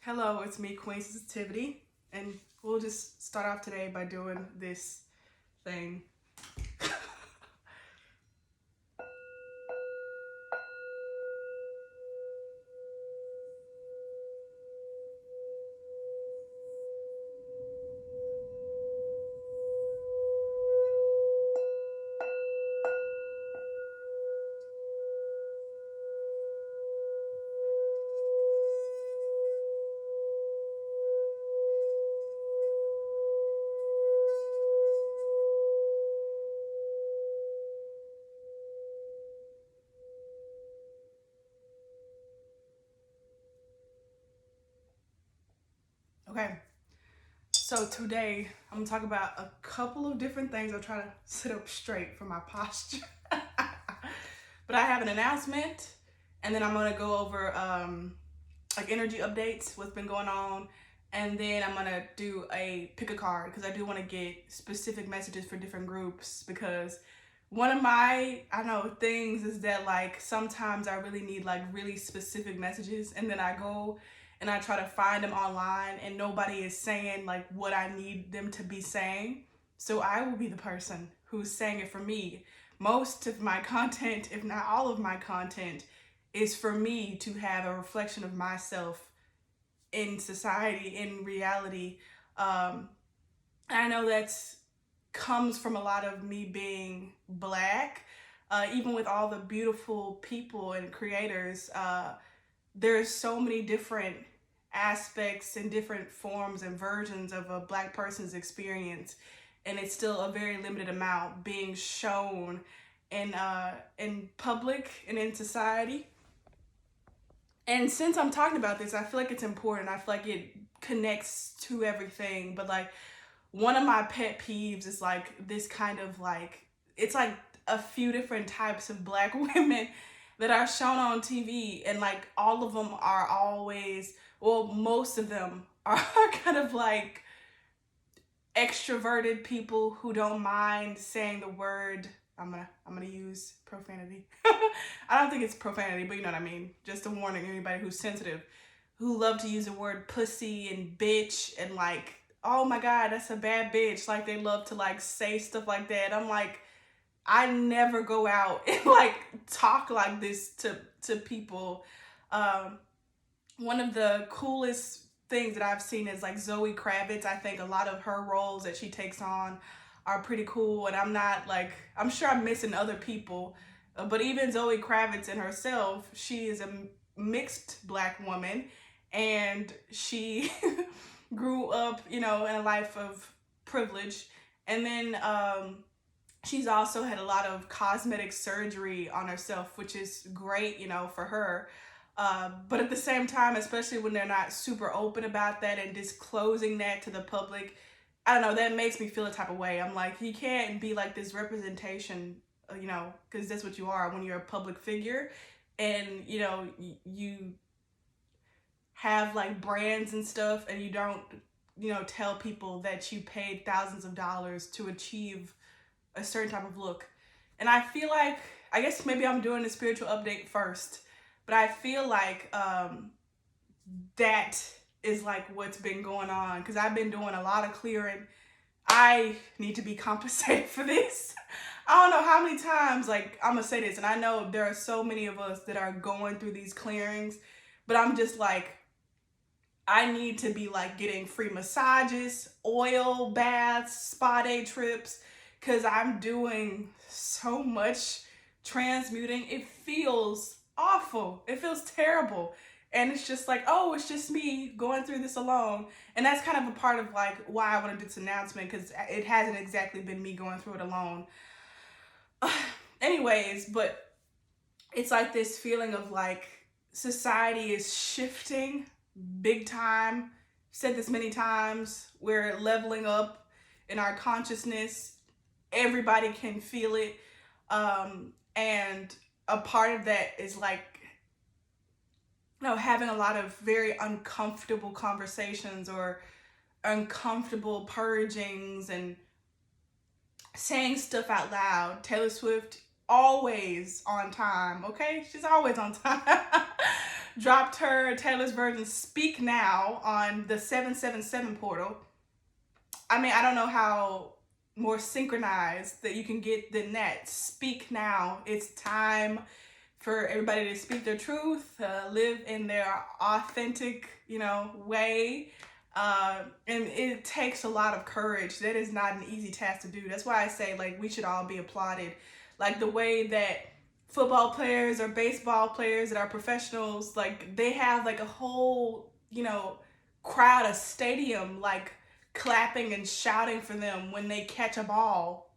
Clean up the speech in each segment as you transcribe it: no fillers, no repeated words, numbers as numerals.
Hello, it's me, Queen Sensitivity, and we'll just start off today by doing this thing. Okay, so today I'm gonna talk about a couple of different things. I'll try to sit up straight for my posture. But I have an announcement, and then I'm gonna go over like energy updates, what's been going on, and then I'm gonna do a pick a card because I do want to get specific messages for different groups because one of my things is that like sometimes I really need like really specific messages, and then I go and I try to find them online and nobody is saying like what I need them to be saying. So I will be the person who's saying it for me. Most of my content, if not all of my content, is for me to have a reflection of myself in society, in reality. I know that's comes from a lot of me being black. Even with all the beautiful people and creators, there's so many different aspects and different forms and versions of a black person's experience, and it's still a very limited amount being shown in public and in society. And since I'm talking about this, I feel like it's important. I feel like it connects to everything. But like one of my pet peeves is like this kind of like it's like a few different types of black women that are shown on TV, and like all of them are always, well, most of them are kind of like extroverted people who don't mind saying the word. I'm gonna use profanity. I don't think it's profanity, but you know what I mean. Just a warning, anybody who's sensitive, who love to use the word pussy and bitch and like, oh my god, that's a bad bitch. Like they love to like say stuff like that. I'm like, I never go out and like talk like this to people. Um, One of the coolest things that I've seen is like Zoe Kravitz. I think a lot of her roles that she takes on are pretty cool, and I'm not like, I'm sure I'm missing other people, but even Zoe Kravitz in herself, she is a mixed black woman, and she grew up, in a life of privilege, and then she's also had a lot of cosmetic surgery on herself, which is great, for her. But at the same time, especially when they're not super open about that and disclosing that to the public, I don't know, that makes me feel a type of way. I'm like, you can't be like this representation, because that's what you are when you're a public figure, and, you have like brands and stuff, and you don't, tell people that you paid thousands of dollars to achieve a certain type of look. And I feel like, I guess maybe I'm doing a spiritual update first, but I feel like that is like what's been going on because I've been doing a lot of clearing. I need to be compensated for this. I don't know how many times, like, I'm gonna say this, and I know there are so many of us that are going through these clearings, but I'm just like, I need to be like getting free massages, oil baths, spa day trips, because I'm doing so much transmuting. It feels awful. It feels terrible. And it's just like, oh, it's just me going through this alone. And that's kind of a part of like why I want to do this announcement, because it hasn't exactly been me going through it alone. Anyways, but it's like this feeling of like society is shifting big time. Said this many times. We're leveling up in our consciousness. Everybody can feel it. And a part of that is like, having a lot of very uncomfortable conversations or uncomfortable purgings and saying stuff out loud. Taylor Swift always on time, okay? She's always on time. dropped her Taylor's version Speak Now on the 777 portal. I mean, I don't know how more synchronized that you can get than that. Speak now. It's time for everybody to speak their truth, live in their authentic, way. And it takes a lot of courage. That is not an easy task to do. That's why I say, like, we should all be applauded. Like, the way that football players or baseball players that are professionals, like, they have, like, a whole, crowd, a stadium, like, clapping and shouting for them when they catch a ball.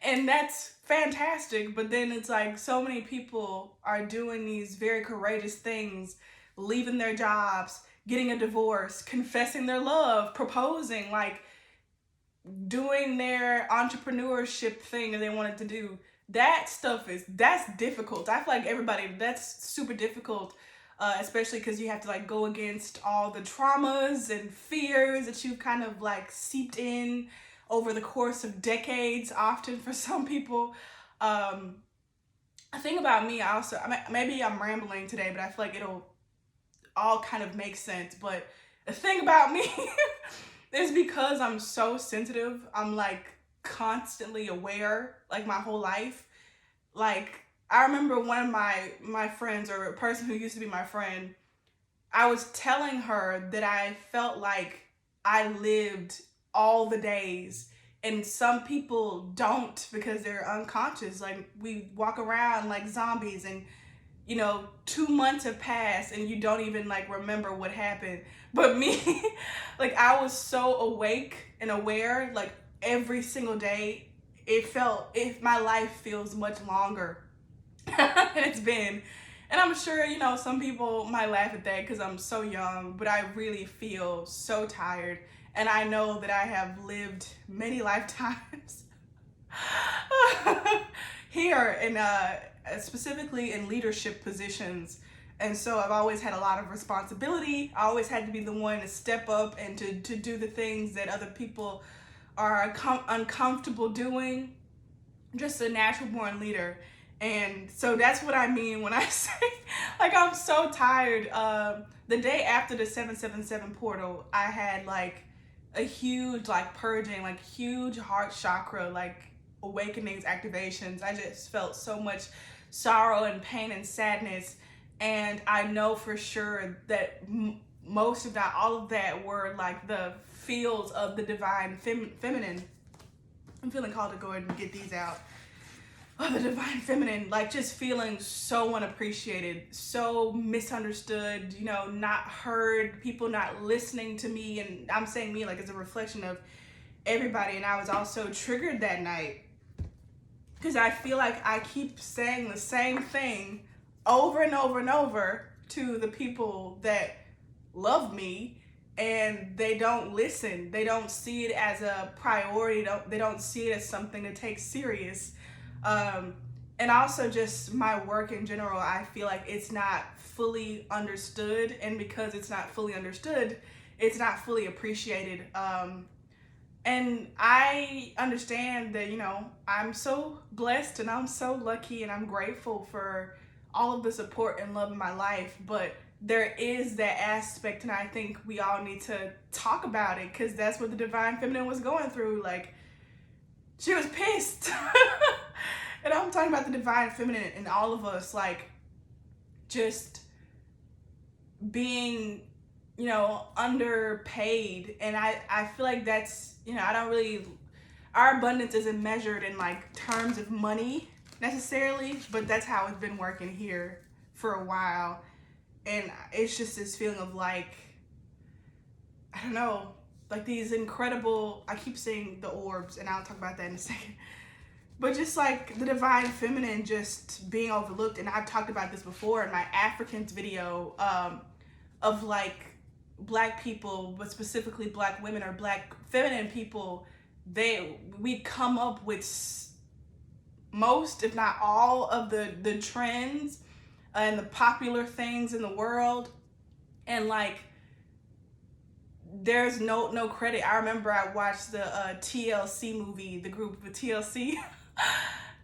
And that's fantastic, but then it's like so many people are doing these very courageous things, leaving their jobs, getting a divorce, confessing their love, proposing, like doing their entrepreneurship thing that they wanted to do. That stuff that's difficult. I feel like that's super difficult, especially because you have to like go against all the traumas and fears that you've kind of like seeped in over the course of decades, often for some people. A thing about me, maybe I'm rambling today, but I feel like it'll all kind of make sense. But the thing about me is because I'm so sensitive, I'm like constantly aware, like my whole life. Like, I remember one of my friends, or a person who used to be my friend, I was telling her that I felt like I lived all the days, and some people don't because they're unconscious. Like, we walk around like zombies, and 2 months have passed and you don't even like remember what happened. But me, like, I was so awake and aware, like every single day. My life feels much longer than it's been. And I'm sure, some people might laugh at that because I'm so young, but I really feel so tired. And I know that I have lived many lifetimes here, and specifically in leadership positions. And so I've always had a lot of responsibility. I always had to be the one to step up and to do the things that other people are uncomfortable doing. Just a natural born leader. And so that's what I mean when I say, like, I'm so tired. The day after the 777 portal, I had like a huge like purging, like huge heart chakra, like awakenings, activations. I just felt so much sorrow and pain and sadness. And I know for sure that most, if not all of that, were like the fields of the divine feminine. I'm feeling called to go ahead and get these out. Oh, the divine feminine, like just feeling so unappreciated, so misunderstood, not heard, people not listening to me. And I'm saying me like as a reflection of everybody. And I was also triggered that night because I feel like I keep saying the same thing over and over and over to the people that love me, and they don't listen. They don't see it as a priority. They don't see it as something to take serious. And also just my work in general, I feel like it's not fully understood. And because it's not fully understood, it's not fully appreciated. And I understand that, I'm so blessed and I'm so lucky and I'm grateful for all of the support and love in my life. But there is that aspect, and I think we all need to talk about it, because that's what the divine feminine was going through. Like, she was pissed. And I'm talking about the divine feminine and all of us, like, just being, underpaid. And I feel like that's, our abundance isn't measured in like terms of money necessarily, but that's how it's been working here for a while. And it's just this feeling of like, I don't know, like these incredible, I keep saying the orbs, and I'll talk about that in a second. But just like the divine feminine just being overlooked. And I've talked about this before in my Africans video, of like Black people, but specifically Black women or Black feminine people. We come up with most, if not all, of the trends and the popular things in the world. And like, there's no credit. I remember I watched the TLC movie, the group of TLC.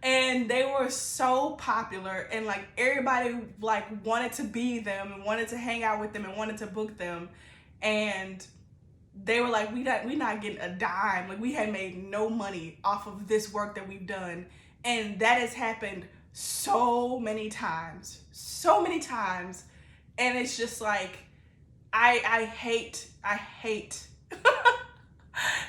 And they were so popular, and like everybody like wanted to be them and wanted to hang out with them and wanted to book them. And they were like, we not getting a dime. Like, we had made no money off of this work that we've done. And that has happened so many times. So many times. And it's just like, I hate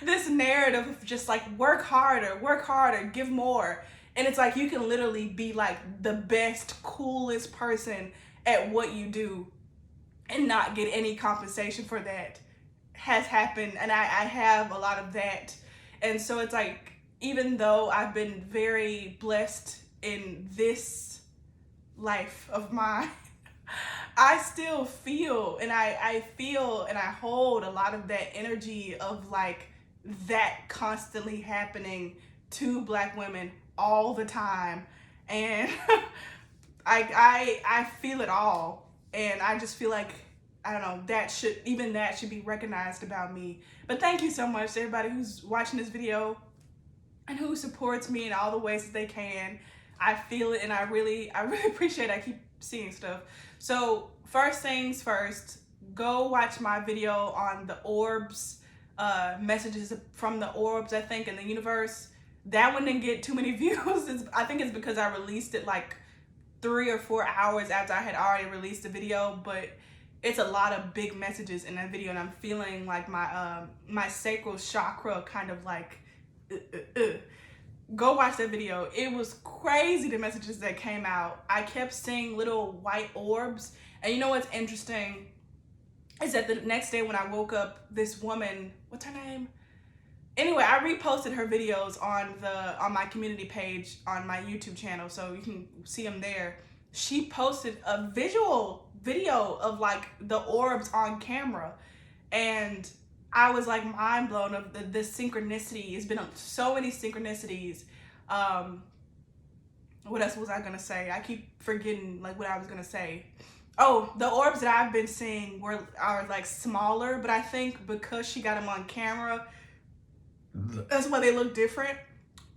this narrative of just like work harder, give more. And it's like you can literally be like the best, coolest person at what you do and not get any compensation for that. Has happened, and I have a lot of that. And so it's like, even though I've been very blessed in this life of mine, I still feel, and I feel and I hold a lot of that energy of like that constantly happening to Black women all the time. And I feel it all, and I just feel like, I don't know, that should be recognized about me. But thank you so much to everybody who's watching this video and who supports me in all the ways that they can. I feel it, and I really appreciate it. I keep seeing stuff. So first things first, go watch my video on the orbs, messages from the orbs, I think, in the universe. That one didn't get too many views. I think it's because I released it like 3 or 4 hours after I had already released the video, but it's a lot of big messages in that video, and I'm feeling like my sacral chakra kind of like, Go watch that video. It was crazy, the messages that came out. I kept seeing little white orbs, and you know what's interesting is that the next day when I woke up, this woman, what's her name? Anyway, I reposted her videos on my community page on my YouTube channel, so you can see them there. She posted a visual video of like the orbs on camera, and I was like mind blown of the synchronicity. It's been so many synchronicities. What else was I gonna say? I keep forgetting like what I was gonna say. Oh, the orbs that I've been seeing are like smaller, but I think because she got them on camera, that's why they look different.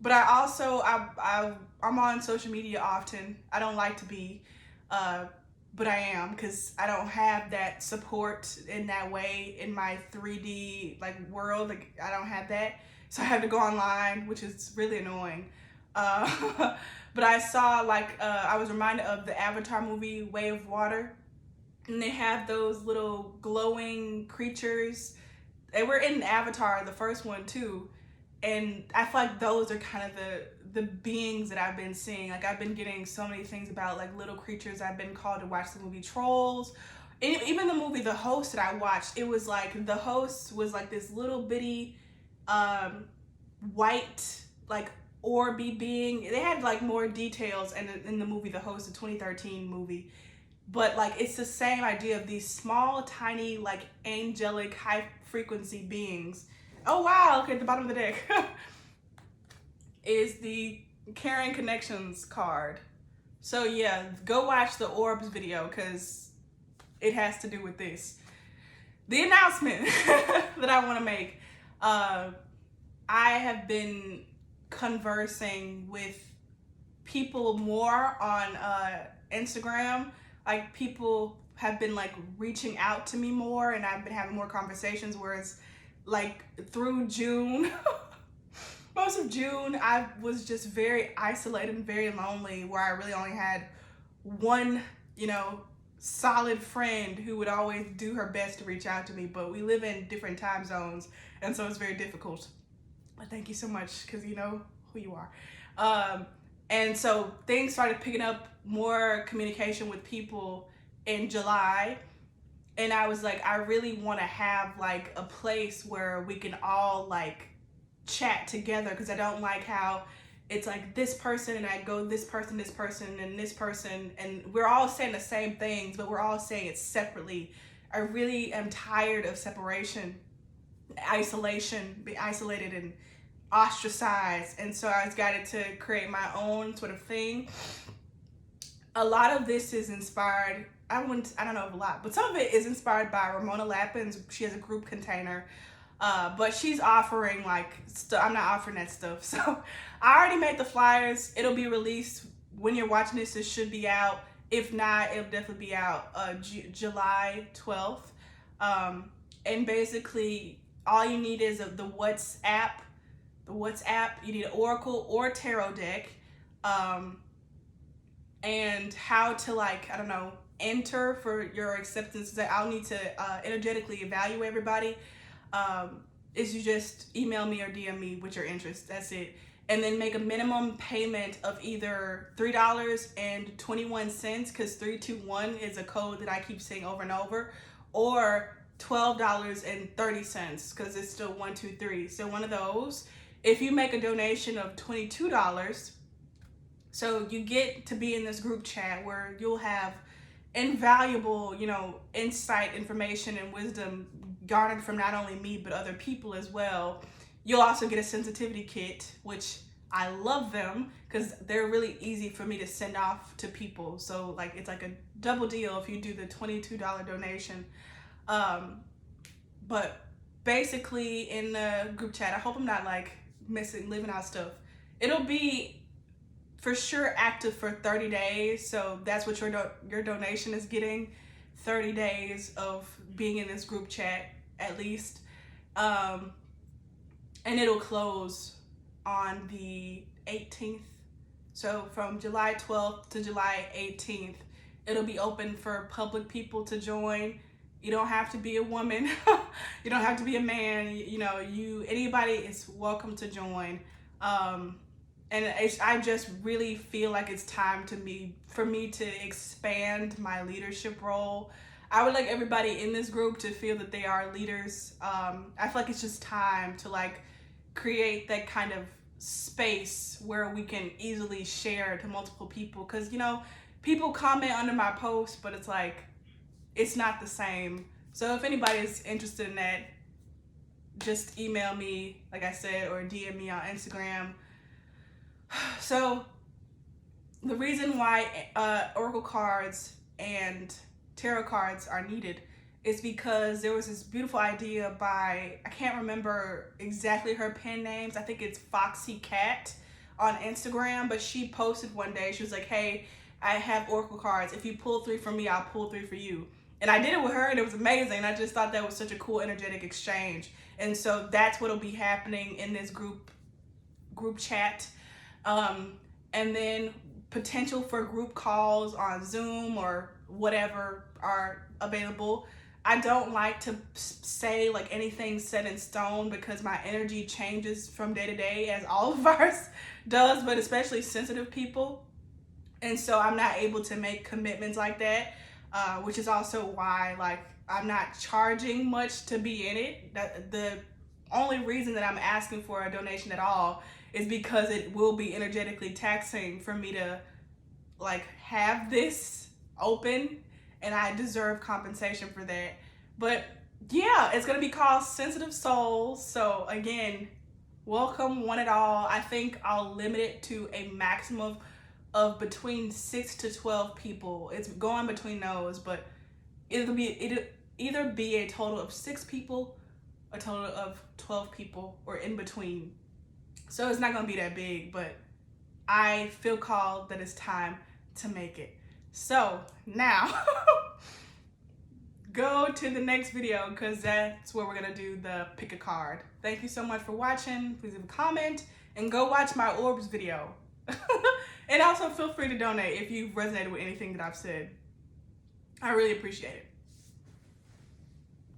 But I also, I'm on social media often. I don't like to be, but I am, because I don't have that support in that way in my 3D like world. Like, I don't have that, so I have to go online, which is really annoying. But I saw like I was reminded of the Avatar movie Way of Water, and they have those little glowing creatures. They were in Avatar, the first one too, and I feel like those are kind of the beings that I've been seeing. Like, I've been getting so many things about like little creatures. I've been called to watch the movie Trolls. And even the movie The Host that I watched, it was like the host was like this little bitty white like orby being. They had like more details in the movie The Host, the 2013 movie. But like, it's the same idea of these small, tiny, like angelic, high frequency beings. Oh wow, okay, at the bottom of the deck is the Caring Connections card. So yeah, go watch the orbs video, because it has to do with this. The announcement that I want to make. I have been conversing with people more on Instagram. Like, people have been like reaching out to me more, and I've been having more conversations, whereas like through June, most of June, I was just very isolated and very lonely, where I really only had one, solid friend who would always do her best to reach out to me. But we live in different time zones, and so it's very difficult. But thank you so much, because you know who you are. And so things started picking up, more communication with people in July. And I was like, I really want to have like a place where we can all like chat together, because I don't like how it's like this person and I go this person, and this person, and we're all saying the same things, but we're all saying it separately. I really am tired of separation, isolation, be isolated and ostracized. And so I decided to create my own sort of thing. A lot of this is inspired, I don't know of a lot, but some of it is inspired by Ramona Lappin's. She has a group container But she's offering like I'm not offering that stuff. So I already made the flyers. It'll be released when you're watching this. It should be out. If not, it'll definitely be out July 12th. And basically all you need is the WhatsApp. You need an Oracle or Tarot deck. And how to, like, I don't know, enter for your acceptance. That I'll need to energetically evaluate everybody. Is you just email me or DM me with your interest. That's it. And then make a minimum payment of either $3.21, because 321 is a code that I keep saying over and over, or $12.30, because it's still 123. So one of those. If you make a donation of $22, so you get to be in this group chat where you'll have invaluable, insight, information, and wisdom garnered from not only me, but other people as well. You'll also get a sensitivity kit, which I love them because they're really easy for me to send off to people. So like, it's like a double deal if you do the $22 donation. But basically in the group chat, I hope I'm not like leaving out stuff. It'll be for sure active for 30 days. So that's what your donation is getting. 30 days of being in this group chat at least. And it'll close on the 18th. So from July 12th to July 18th, it'll be open for public people to join. You don't have to be a woman. You don't have to be a man. Anybody is welcome to join. And I just really feel like it's time for me to expand my leadership role. I would like everybody in this group to feel that they are leaders. I feel like it's just time to like create that kind of space where we can easily share to multiple people. Because, people comment under my posts, but it's like, it's not the same. So if anybody is interested in that, just email me, like I said, or DM me on Instagram. So the reason why Oracle cards and tarot cards are needed is because there was this beautiful idea by, I can't remember exactly her pen names. I think it's Foxy Cat on Instagram, but she posted one day, she was like, hey, I have Oracle cards. If you pull 3 for me, I'll pull 3 for you. And I did it with her and it was amazing. I just thought that was such a cool energetic exchange. And so that's what'll be happening in this group chat. And then potential for group calls on Zoom or whatever are available. I don't like to say like anything set in stone because my energy changes from day to day, as all of ours does, but especially sensitive people. And so I'm not able to make commitments like that, which is also why like I'm not charging much to be in it. The only reason that I'm asking for a donation at all is because it will be energetically taxing for me to like have this open, and I deserve compensation for that. But yeah, it's gonna be called Sensitive Souls. So again, welcome one and all. I think I'll limit it to a maximum of between 6 to 12 people. It's going between those, but it'll either be a total of 6 people, a total of 12 people, or in between. So it's not gonna be that big, but I feel called that it's time to make it. So now go to the next video because that's where we're gonna do the pick a card. Thank you so much for watching. Please leave a comment and go watch my orbs video. And also feel free to donate if you've resonated with anything that I've said. I really appreciate it.